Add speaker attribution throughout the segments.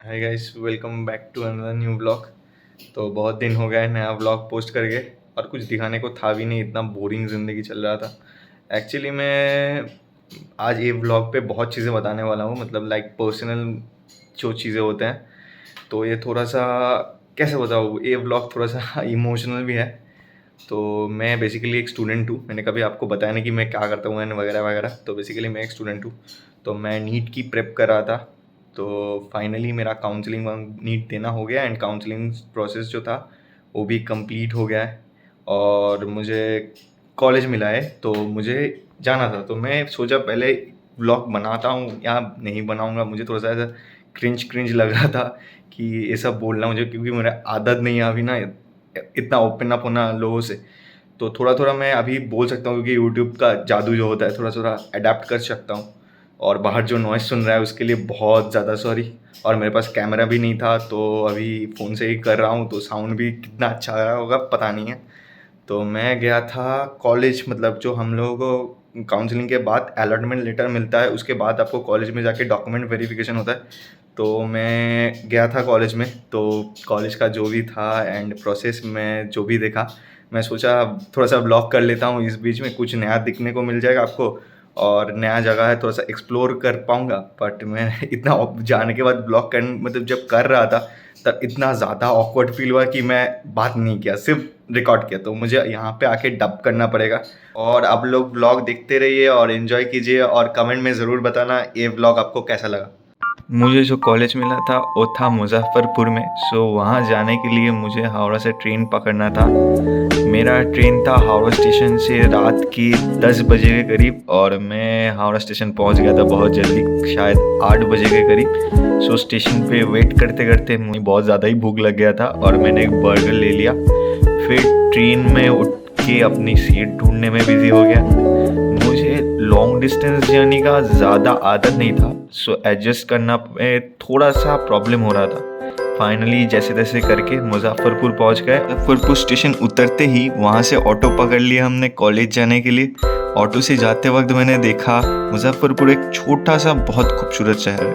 Speaker 1: Hi guys, welcome back to another new vlog. तो बहुत दिन हो गए नया व्लॉग पोस्ट करके, और कुछ दिखाने को था भी नहीं, इतना बोरिंग ज़िंदगी चल रहा था। एक्चुअली मैं आज ये व्लॉग पे बहुत चीज़ें बताने वाला हूँ, मतलब लाइक पर्सनल जो चीज़ें होते हैं। तो ये थोड़ा सा कैसे बताऊँ, ये व्लॉग थोड़ा सा इमोशनल भी है। तो मैं बेसिकली एक स्टूडेंट हूँ। मैंने कभी आपको बताया नहीं कि मैं क्या करता हूँ एंड वगैरह वगैरह। तो बेसिकली मैं एक स्टूडेंट हूँ। तो मैं नीट की प्रेप कर रहा था। तो फाइनली मेरा काउंसलिंग नीट देना हो गया एंड काउंसलिंग प्रोसेस जो था वो भी कंप्लीट हो गया है, और मुझे कॉलेज मिला है। तो मुझे जाना था, तो मैं सोचा पहले व्लॉग बनाता हूँ या नहीं बनाऊँगा। मुझे थोड़ा सा ऐसा क्रिंज क्रिंज लग रहा था कि ये सब बोलना मुझे, क्योंकि मेरा आदत नहीं है अभी ना इतना ओपन अप होना लोगों से। तो थोड़ा थोड़ा मैं अभी बोल सकता हूँ, क्योंकि यूट्यूब का जादू जो होता है थोड़ा थोड़ा अडेप्ट कर सकता हूँ। और बाहर जो नॉइज़ सुन रहा है उसके लिए बहुत ज़्यादा सॉरी। और मेरे पास कैमरा भी नहीं था, तो अभी फ़ोन से ही कर रहा हूँ, तो साउंड भी कितना अच्छा आ रहा होगा पता नहीं है। तो मैं गया था कॉलेज, मतलब जो हम लोगों को काउंसलिंग के बाद अलॉटमेंट लेटर मिलता है, उसके बाद आपको कॉलेज में जाके डॉक्यूमेंट वेरिफिकेशन होता है। तो मैं गया था कॉलेज में। तो कॉलेज का जो भी था एंड प्रोसेस में जो भी देखा, मैं सोचा थोड़ा सा ब्लॉग कर लेता हूँ। इस बीच में कुछ नया दिखने को मिल जाएगा आपको, और नया जगह है, थोड़ा सा एक्सप्लोर कर पाऊँगा। बट मैं इतना जाने के बाद ब्लॉग कर, मतलब जब कर रहा था तब इतना ज़्यादा ऑकवर्ड फील हुआ कि मैं बात नहीं किया, सिर्फ रिकॉर्ड किया। तो मुझे यहाँ पे आके डब करना पड़ेगा। और आप लोग व्लॉग देखते रहिए और एंजॉय कीजिए, और कमेंट में ज़रूर बताना ये व्लॉग आपको कैसा लगा। मुझे जो कॉलेज मिला था वो था मुजफ्फरपुर में। सो वहाँ जाने के लिए मुझे हावड़ा से ट्रेन पकड़ना था। मेरा ट्रेन था हावड़ा स्टेशन से रात की 10 बजे के करीब, और मैं हावड़ा स्टेशन पहुँच गया था बहुत जल्दी, शायद 8 बजे के करीब। सो स्टेशन पे वेट करते करते मुझे बहुत ज़्यादा ही भूख लग गया था, और मैंने एक बर्गर ले लिया। फिर ट्रेन में उठ के अपनी सीट ढूंढने में बिजी हो गया। मुझे लॉन्ग डिस्टेंस जर्नी का ज़्यादा आदत नहीं था, सो एडजस्ट करना में थोड़ा सा प्रॉब्लम हो रहा था। फाइनली जैसे तैसे करके मुजफ्फरपुर पहुंच गए। मुजफ्फरपुर स्टेशन उतरते ही वहां से ऑटो पकड़ लिया हमने कॉलेज जाने के लिए। ऑटो से जाते वक्त मैंने देखा मुजफ्फरपुर एक छोटा सा बहुत खूबसूरत शहर है।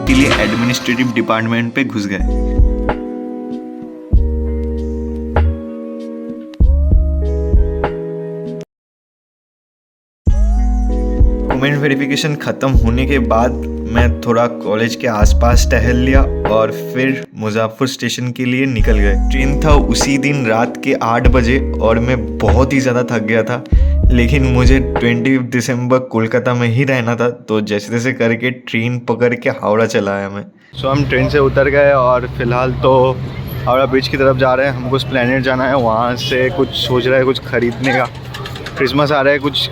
Speaker 1: के लिए एडमिनिस्ट्रेटिव डिपार्टमेंट पे घुस गए। डॉक्यूमेंट वेरिफिकेशन ख़त्म होने के बाद मैं थोड़ा कॉलेज के आसपास टहल लिया, और फिर मुजफ्फर स्टेशन के लिए निकल गए। ट्रेन था उसी दिन रात के 8 बजे, और मैं बहुत ही ज़्यादा थक गया था। लेकिन मुझे 20 दिसंबर कोलकाता में ही रहना था, तो जैसे तैसे करके ट्रेन पकड़ के हावड़ा चला आया मैं। सो हम ट्रेन से उतर गए, और फिलहाल तो हावड़ा ब्रिज की तरफ जा रहे हैं। हमको स्प्लेनेड जाना है, वहाँ से कुछ सोच रहे हैं कुछ ख़रीदने का। क्रिसमस आ रहा है, कुछ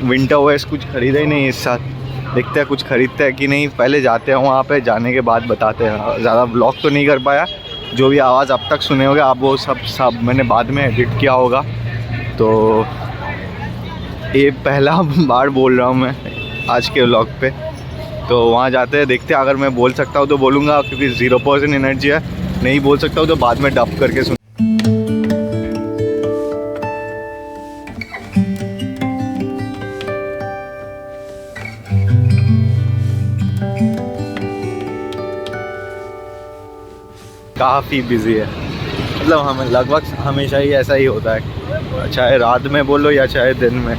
Speaker 1: विंटर ओएस कुछ ख़रीदा ही नहीं इस साल। देखते हैं कुछ ख़रीदते हैं कि नहीं। पहले जाते हैं वहाँ पे, जाने के बाद बताते हैं। ज़्यादा व्लॉग तो नहीं कर पाया, जो भी आवाज़ अब तक सुने होगे आप वो सब मैंने बाद में एडिट किया होगा। तो ये पहला बार बोल रहा हूँ मैं आज के व्लॉग पे। तो वहाँ जाते हैं, देखते हैं। अगर मैं बोल सकता हूँ तो बोलूँगा, क्योंकि 0% एनर्जी है। नहीं बोल सकता हूँ तो बाद में डब करके सुन। काफ़ी बिजी है, मतलब हमें लगभग हमेशा ही ऐसा ही होता है, चाहे रात में बोलो या चाहे दिन में,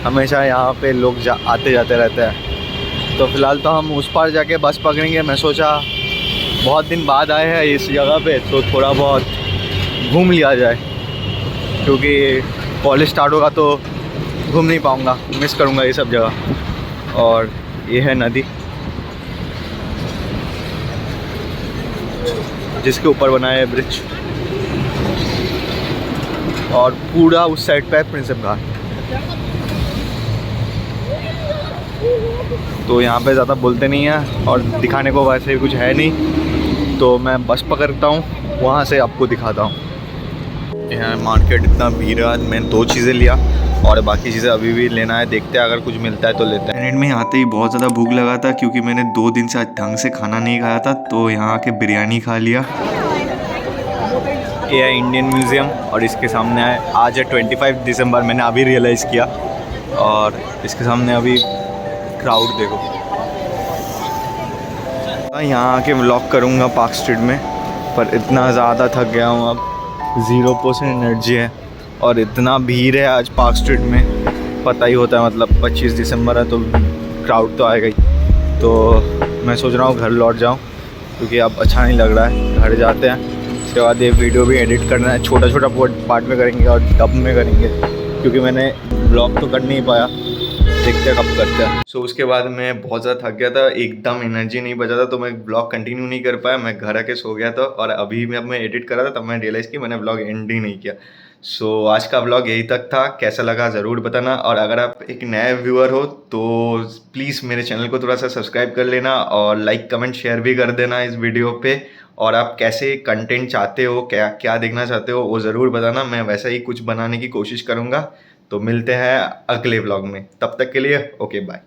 Speaker 1: हमेशा यहाँ पे लोग आते जाते रहते हैं। तो फ़िलहाल तो हम उस पार जाके बस पकड़ेंगे। मैं सोचा बहुत दिन बाद आए हैं इस जगह पे तो थोड़ा बहुत घूम लिया जाए, क्योंकि कॉलेज स्टार्ट होगा तो घूम नहीं पाऊँगा, मिस करूँगा ये सब जगह। और ये है नदी जिसके ऊपर बना है ब्रिज, और पूरा उस साइड पे है प्रिंसेप घाट। तो यहाँ पे ज़्यादा बोलते नहीं हैं और दिखाने को वैसे कुछ है नहीं, तो मैं बस पकड़ता हूँ, वहाँ से आपको दिखाता हूँ। यहाँ मार्केट इतना भीड़ है, मैंने 2 चीज़ें लिया और बाकी चीज़ें अभी भी लेना है, देखते हैं अगर कुछ मिलता है तो लेते हैं। मिनट में आते ही बहुत ज़्यादा भूख लगा था, क्योंकि मैंने 2 दिन से ढंग से खाना नहीं खाया था, तो यहाँ आके बिरयानी खा लिया। ये है इंडियन म्यूज़ियम और इसके सामने है, आज है 25 दिसंबर, मैंने अभी रियलाइज़ किया। और इसके सामने अभी क्राउड देखो। यहाँ आके व्लॉग करूँगा पार्क स्ट्रीट में, पर इतना ज़्यादा थक गया हूँ अब, 0% एनर्जी है और इतना भीड़ है आज पार्क स्ट्रीट में, पता ही होता है, मतलब 25 दिसंबर है तो क्राउड तो आएगा ही। तो मैं सोच रहा हूँ घर लौट जाऊँ, क्योंकि अब अच्छा नहीं लग रहा है। घर जाते हैं, उसके बाद ये वीडियो भी एडिट करना है, छोटा छोटा पार्ट में करेंगे और डब में करेंगे, क्योंकि मैंने ब्लॉग तो कर नहीं पाया, देखते हैं कब करते हैं। सो उसके बाद मैं बहुत ज़्यादा थक गया था, एकदम एनर्जी नहीं बचा था, तो मैं ब्लॉग कंटिन्यू नहीं कर पाया, मैं घर आके सो गया था। और अभी मैं एडिट कर रहा था तब मैं रियलाइज़ कि मैंने ब्लॉग एंड ही नहीं किया। सो आज का ब्लॉग यही तक था, कैसा लगा ज़रूर बताना। और अगर आप एक नए व्यूअर हो तो प्लीज़ मेरे चैनल को थोड़ा सा सब्सक्राइब कर लेना और लाइक कमेंट शेयर भी कर देना इस वीडियो पे। और आप कैसे कंटेंट चाहते हो, क्या क्या देखना चाहते हो, वो ज़रूर बताना, मैं वैसा ही कुछ बनाने की कोशिश करूँगा। तो मिलते हैं अगले व्लॉग में, तब तक के लिए ओके बाय।